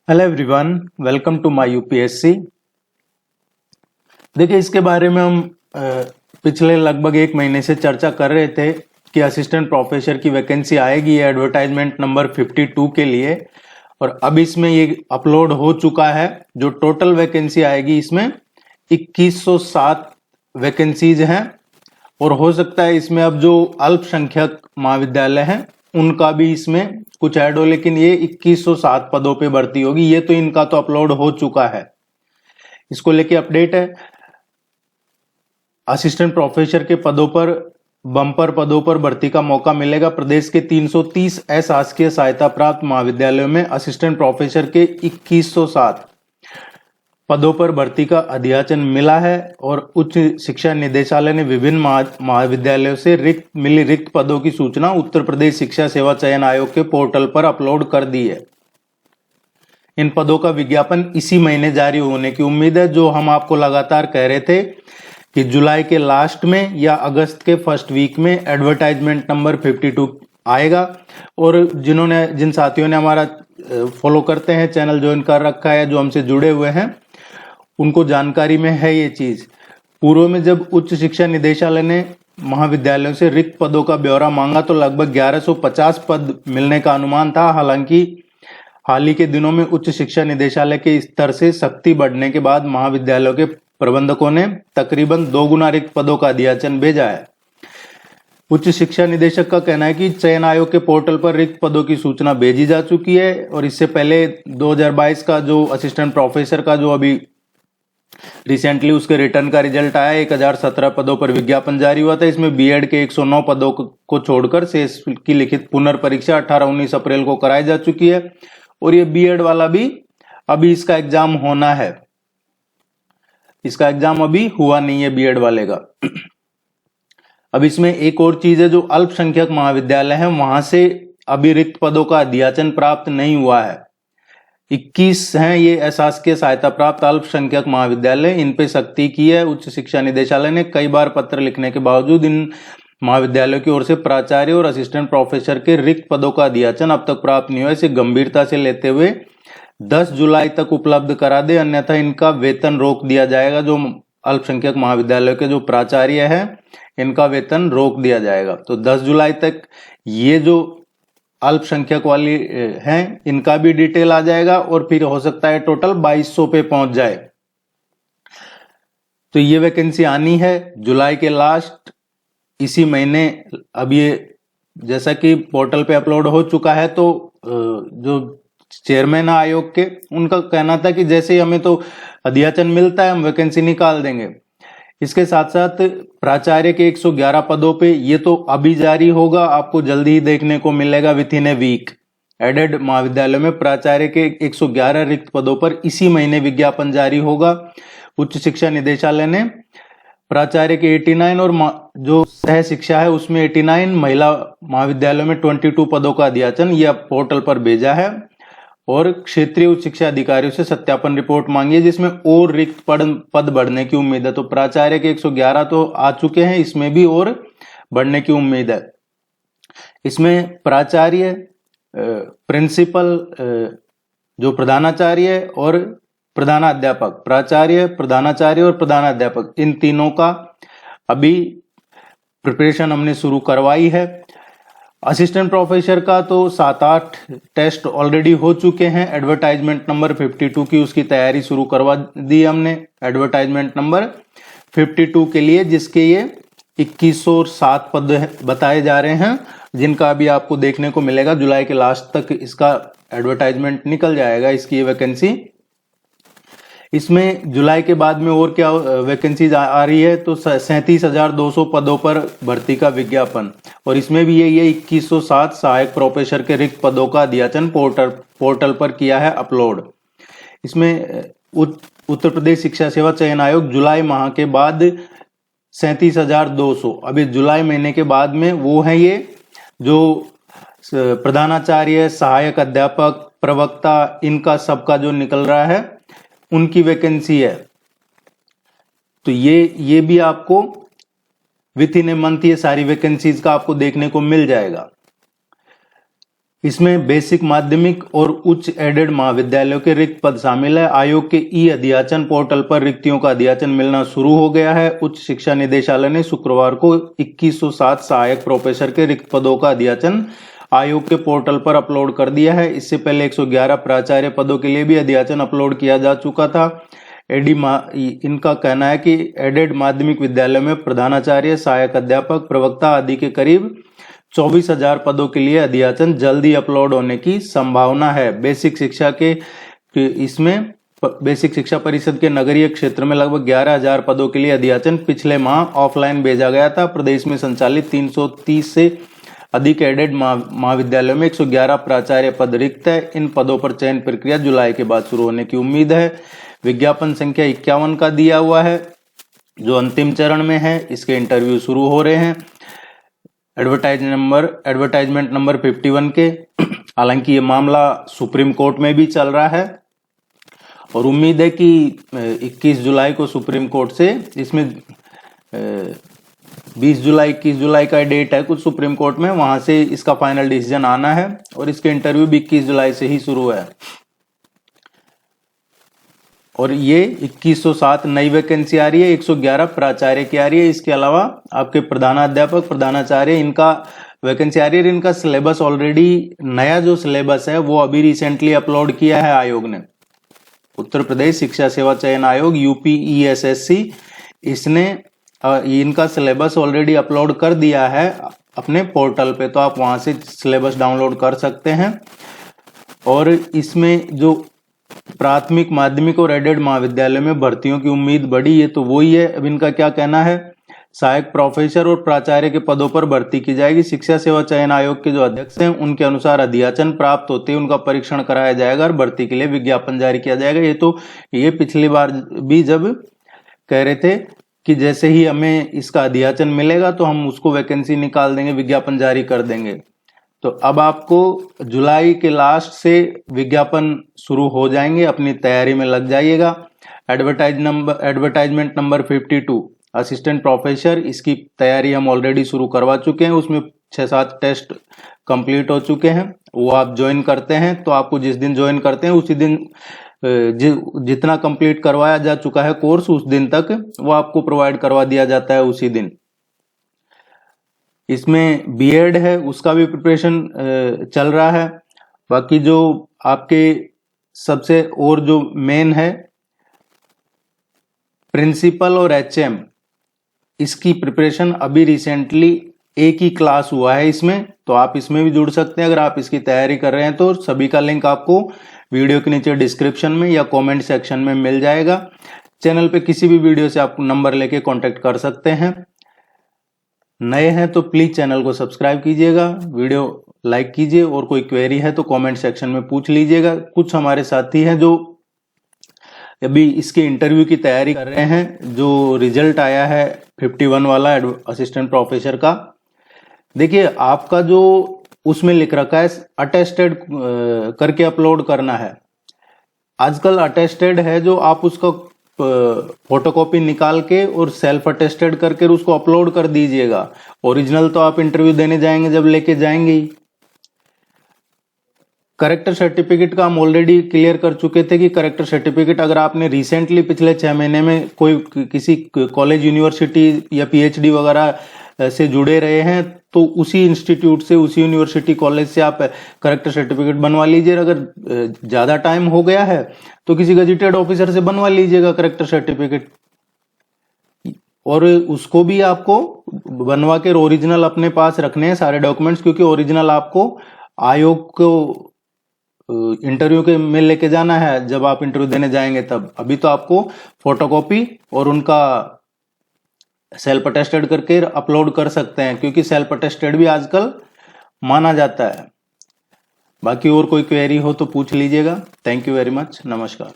Hello everyone, welcome to my UPSC. देखिए, इसके बारे में हम पिछले लगभग एक महीने से चर्चा कर रहे थे कि असिस्टेंट प्रोफेसर की वैकेंसी आएगी एडवर्टाइजमेंट नंबर 52 के लिए। और अब इसमें ये अपलोड हो चुका है। जो टोटल वैकेंसी आएगी इसमें 2107 वैकेंसीज हैं। और हो सकता है इसमें अब जो अल्पसंख्यक महाविद्यालय हैं उनका भी इसमें कुछ ऐड हो, लेकिन ये 2107 पदों पे भर्ती होगी। ये तो इनका तो अपलोड हो चुका है। इसको लेके अपडेट है, असिस्टेंट प्रोफेसर के पदों पर बम्पर पदों पर भर्ती का मौका मिलेगा। प्रदेश के 330 अशासकीय सहायता प्राप्त महाविद्यालयों में असिस्टेंट प्रोफेसर के 2107 पदों पर भर्ती का अधियाचन मिला है। और उच्च शिक्षा निदेशालय ने विभिन्न महाविद्यालयों से मिली रिक्त पदों की सूचना उत्तर प्रदेश शिक्षा सेवा चयन आयोग के पोर्टल पर अपलोड कर दी है। इन पदों का विज्ञापन इसी महीने जारी होने की उम्मीद है। जो हम आपको लगातार कह रहे थे कि जुलाई के लास्ट में या अगस्त के फर्स्ट वीक में एडवर्टाइजमेंट नंबर 52 आएगा। और जिन साथियों ने हमारा फॉलो करते हैं, चैनल ज्वाइन कर रखा है, जो हमसे जुड़े हुए हैं, उनको जानकारी में है ये चीज। पूर्व में जब उच्च शिक्षा निदेशालय ने महाविद्यालयों से रिक्त पदों का ब्यौरा मांगा तो लगभग 1150 पद मिलने का अनुमान था। हालांकि हाल ही के दिनों में उच्च शिक्षा निदेशालय के स्तर से सख्ती बढ़ने के बाद महाविद्यालयों के प्रबंधकों ने तकरीबन 2 गुना रिक्त पदों का अधियाचन भेजा है। उच्च शिक्षा निदेशक का कहना है कि चयन आयोग के पोर्टल पर रिक्त पदों की सूचना भेजी जा चुकी है। और इससे पहले 2022 का जो असिस्टेंट प्रोफेसर का जो अभी रिसेंटली उसके रिटर्न का रिजल्ट आया, 1017 पदों पर विज्ञापन जारी हुआ था। इसमें बीएड के 109 पदों को छोड़कर शेष की लिखित पुनर्परीक्षा 18-19 अप्रैल को कराई जा चुकी है। और ये बीएड वाला भी अभी इसका एग्जाम होना है। इसका एग्जाम अभी हुआ नहीं है बीएड वाले का। अब इसमें एक और चीज है, जो अल्पसंख्यक महाविद्यालय है वहां से अभी रिक्त पदों का अधियाचन प्राप्त नहीं हुआ है। 21 हैं ये अशासकीय सहायता प्राप्त अल्पसंख्यक महाविद्यालय। इन पे सख्ती की है उच्च शिक्षा निदेशालय ने। कई बार पत्र लिखने के बावजूद इन महाविद्यालयों की ओर से प्राचार्य और असिस्टेंट प्रोफेसर के रिक्त पदों का अधियाचन अब तक प्राप्त नहीं हुआ। इसे गंभीरता से लेते हुए 10 जुलाई तक उपलब्ध करा दे, अन्यथा इनका वेतन रोक दिया जाएगा। जो अल्पसंख्यक महाविद्यालयों के जो प्राचार्य हैं इनका वेतन रोक दिया जाएगा। तो 10 जुलाई तक ये जो अल्पसंख्यक वाली हैं इनका भी डिटेल आ जाएगा। और फिर हो सकता है टोटल 2200 पे पहुंच जाए। तो ये वैकेंसी आनी है जुलाई के लास्ट इसी महीने। अब ये जैसा कि पोर्टल पे अपलोड हो चुका है, तो जो चेयरमैन आयोग के उनका कहना था कि जैसे ही हमें तो अधियाचन मिलता है हम वैकेंसी निकाल देंगे। इसके साथ साथ प्राचार्य के 111 पदों पे ये तो अभी जारी होगा, आपको जल्दी ही देखने को मिलेगा within a week. Aided महाविद्यालयों में प्राचार्य के 111 रिक्त पदों पर इसी महीने विज्ञापन जारी होगा। उच्च शिक्षा निदेशालय ने प्राचार्य के 89 और जो सह शिक्षा है उसमें 89, महिला महाविद्यालयों में 22 पदों का अधियाचन यह पोर्टल पर भेजा है। और क्षेत्रीय उच्च शिक्षा अधिकारियों से सत्यापन रिपोर्ट मांगी है, जिसमें और रिक्त पद बढ़ने की उम्मीद है। तो प्राचार्य के 111 तो आ चुके हैं, इसमें भी और बढ़ने की उम्मीद है। इसमें प्राचार्य, प्रिंसिपल, जो प्रधानाचार्य और प्रधानाध्यापक, प्राचार्य, प्रधानाचार्य और प्रधानाध्यापक, इन तीनों का अभी प्रिपरेशन हमने शुरू करवाई है। असिस्टेंट प्रोफेसर का तो 7-8 टेस्ट ऑलरेडी हो चुके हैं। एडवर्टाइजमेंट नंबर 52 की उसकी तैयारी शुरू करवा दी हमने एडवर्टाइजमेंट नंबर 52 के लिए, जिसके ये 2107 पद बताए जा रहे हैं, जिनका अभी आपको देखने को मिलेगा जुलाई के लास्ट तक इसका एडवर्टाइजमेंट निकल जाएगा, इसकी ये वैकेंसी। इसमें जुलाई के बाद में और क्या वैकेंसीज आ रही है, तो 37,200 पदों पर भर्ती का विज्ञापन। और इसमें भी ये 2107 सहायक प्रोफेसर के रिक्त पदों का अधियाचन पोर्टल पर किया है अपलोड। इसमें उत्तर प्रदेश शिक्षा सेवा चयन आयोग जुलाई माह के बाद 37,200 अभी जुलाई महीने के बाद में वो है ये जो प्रधानाचार्य, सहायक अध्यापक, प्रवक्ता, इनका सबका जो निकल रहा है उनकी वैकेंसी है। तो ये भी आपको विथ इन ए मंथ ये सारी वैकेंसीज का आपको देखने को मिल जाएगा। इसमें बेसिक माध्यमिक और उच्च एडेड महाविद्यालयों के रिक्त पद शामिल है। आयोग के ई अध्याचन पोर्टल पर रिक्तियों का अध्याचन मिलना शुरू हो गया है। उच्च शिक्षा निदेशालय ने शुक्रवार को 2107 सहायक प्रोफेसर के रिक्त पदों का अध्याचन आयोग के पोर्टल पर अपलोड कर दिया है। इससे पहले 111 प्राचार्य पदों के लिए भी अध्याचन अपलोड किया जा चुका था। इनका कहना है कि एडेड माध्यमिक विद्यालय में प्रधानाचार्य, सहायक अध्यापक, प्रवक्ता आदि के करीब 24,000 पदों के लिए अध्याचन जल्द ही अपलोड होने की संभावना है। बेसिक शिक्षा परिषद के नगरीय क्षेत्र में लगभग 11,000 पदों के लिए अध्याचन पिछले माह ऑफलाइन भेजा गया था। प्रदेश में संचालित 330 से अधिक एडेड महाविद्यालयों में 111 प्राचार्य पद रिक्त है। इन पदों पर चयन प्रक्रिया जुलाई के बाद शुरू होने की उम्मीद है। विज्ञापन संख्या 51 का दिया हुआ है जो अंतिम चरण में है। इसके इंटरव्यू शुरू हो रहे हैं। एडवर्टाइजमेंट नंबर 51 के, हालांकि ये मामला सुप्रीम कोर्ट में भी चल रहा है और उम्मीद है कि 21 जुलाई को सुप्रीम कोर्ट से इसमें 21 जुलाई का डेट है कुछ सुप्रीम कोर्ट में, वहां से इसका फाइनल डिसीजन आना है और इसके इंटरव्यू भी 21 जुलाई से ही शुरू है। और ये 2107 नई वैकेंसी आ रही है, 111 प्राचार्य की आ रही है। इसके अलावा आपके प्रधानाध्यापक, प्रधानाचार्य, इनका वैकेंसी आ रही है। इनका सिलेबस ऑलरेडी, नया जो सिलेबस है वो अभी रिसेंटली अपलोड किया है आयोग ने। उत्तर प्रदेश शिक्षा सेवा चयन आयोग UPESSC, इसने इनका सिलेबस ऑलरेडी अपलोड कर दिया है अपने पोर्टल पे, तो आप वहां से सिलेबस डाउनलोड कर सकते हैं। और इसमें जो प्राथमिक, माध्यमिक और एडेड महाविद्यालय में भर्तियों की उम्मीद बढ़ी है तो वही है। अब इनका क्या कहना है, सहायक प्रोफेसर और प्राचार्य के पदों पर भर्ती की जाएगी। शिक्षा सेवा चयन आयोग के जो अध्यक्ष हैं उनके अनुसार अध्याचन प्राप्त होते ही उनका परीक्षण कराया जाएगा और भर्ती के लिए विज्ञापन जारी किया जाएगा। ये पिछली बार भी जब कह रहे थे कि जैसे ही हमें इसका अध्याचन मिलेगा तो हम उसको वैकेंसी निकाल देंगे, विज्ञापन जारी कर देंगे। तो अब आपको जुलाई के लास्ट से विज्ञापन शुरू हो जाएंगे, अपनी तैयारी में लग जाइएगा। एडवर्टाइजमेंट नंबर 52 असिस्टेंट प्रोफेसर, इसकी तैयारी हम ऑलरेडी शुरू करवा चुके हैं। उसमें 6-7 टेस्ट कंप्लीट हो चुके हैं। वो आप ज्वाइन करते हैं तो आपको जिस दिन ज्वाइन करते हैं उसी दिन जितना कंप्लीट करवाया जा चुका है कोर्स, उस दिन तक वो आपको प्रोवाइड करवा दिया जाता है उसी दिन। इसमें बीएड है, उसका भी प्रिपरेशन चल रहा है। बाकी जो आपके सबसे और जो मेन है प्रिंसिपल और HM, इसकी प्रिपरेशन अभी रिसेंटली एक ही क्लास हुआ है इसमें, तो आप इसमें भी जुड़ सकते हैं। अगर आप इसकी तैयारी कर रहे हैं तो सभी का लिंक आपको वीडियो के नीचे डिस्क्रिप्शन में या कमेंट सेक्शन में मिल जाएगा। चैनल पे किसी भी वीडियो से आप नंबर लेके कांटेक्ट कर सकते हैं। नए हैं तो प्लीज चैनल को सब्सक्राइब कीजिएगा, वीडियो लाइक कीजिए और कोई क्वेरी है तो कमेंट सेक्शन में पूछ लीजिएगा। कुछ हमारे साथी हैं जो अभी इसके इंटरव्यू की तैयारी कर रहे हैं। जो रिजल्ट आया है 51 वाला असिस्टेंट प्रोफेसर का, देखिए आपका जो उसमें लिख रखा है अटेस्टेड करके अपलोड करना है। आजकल अटेस्टेड है जो आप उसका फोटोकॉपी निकाल के और सेल्फ अटेस्टेड करके उसको अपलोड कर दीजिएगा। ओरिजिनल तो आप इंटरव्यू देने जाएंगे जब लेके जाएंगे ही। करेक्टर सर्टिफिकेट का हम ऑलरेडी क्लियर कर चुके थे कि करेक्टर सर्टिफिकेट अगर आपने रिसेंटली पिछले 6 महीने में कोई किसी कॉलेज, यूनिवर्सिटी या PhD वगैरह से जुड़े रहे हैं तो उसी इंस्टीट्यूट से, उसी यूनिवर्सिटी, कॉलेज से आप करेक्टर सर्टिफिकेट बनवा लीजिए। अगर ज्यादा टाइम हो गया है तो किसी गजेटेड ऑफिसर से बनवा लीजिएगा करेक्टर सर्टिफिकेट, और उसको भी आपको बनवा के ओरिजिनल अपने पास रखने हैं सारे डॉक्यूमेंट्स, क्योंकि ओरिजिनल आपको आयोग को इंटरव्यू के में लेके जाना है जब आप इंटरव्यू देने जाएंगे तब। अभी तो आपको फोटोकॉपी और उनका सेल्फ अटेस्टेड करके अपलोड कर सकते हैं, क्योंकि सेल्फ अटेस्टेड भी आजकल माना जाता है। बाकी और कोई क्वेरी हो तो पूछ लीजिएगा। थैंक यू वेरी मच, नमस्कार।